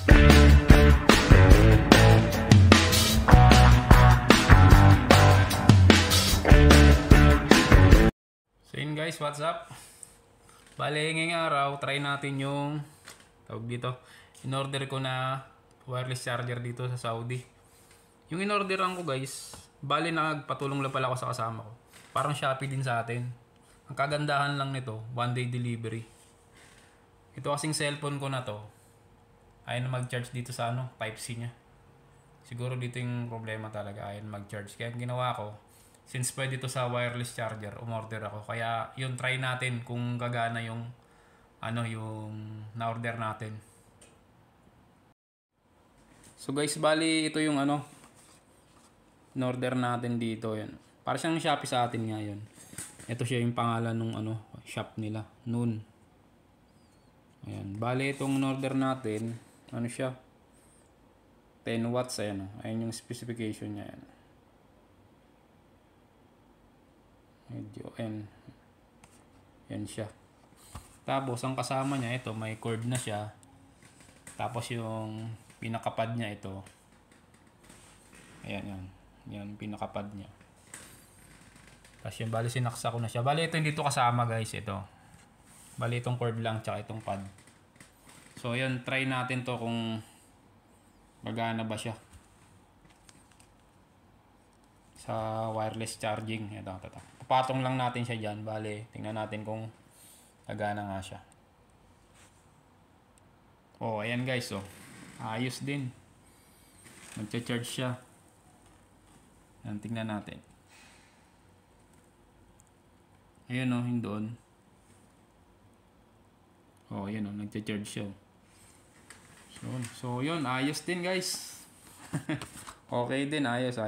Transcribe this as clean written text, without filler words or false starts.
So yun guys, what's up? Bale, ngayong araw, try natin yung tawag dito. In-order ko na wireless charger dito sa Saudi. Yung in-orderan ko guys, bale nagpatulong lang pala ako sa kasama ko. Parang Shopee din sa atin. Ang kagandahan lang nito, 1-day delivery. Ito kasing cellphone ko na to, ayaw na mag-charge dito sa Type-C nya. Siguro dito yung problema talaga, ayaw na mag-charge. Kaya ang ginawa ko, since pwede ito sa wireless charger, umorder ako. Kaya yun, try natin kung gagana yung yung na-order natin. So guys, bali ito yung in-order natin dito. Yan. Para siyang Shopee sa atin nga yun. Ito siya yung pangalan ng shop nila, Noon. Ayan, bali itong in-order natin, siya? 10 watts, ayan. Ayan yung specification niya. Ayan. Medyo yan siya. Tapos ang kasama niya ito, may cord na siya. Tapos yung pinakapad niya ito, ayan yan pinakapad niya. Tapos yung bali sinaksa ko na siya. Bali ito hindi to kasama guys, ito bali itong cord lang tsaka itong pad. So yun, try natin to kung gagana ba siya sa wireless charging. Ito. Papatong lang natin siya dyan. Bale, tingnan natin kung gagana nga siya. Oh, ayan guys. Oh. Ayos din. Magcha-charge siya. Ayan, tingnan natin. Ayan o, yung doon. Oh, ayan o, nagcha-charge siya. So yun, ayos din guys. Okay din, ayos.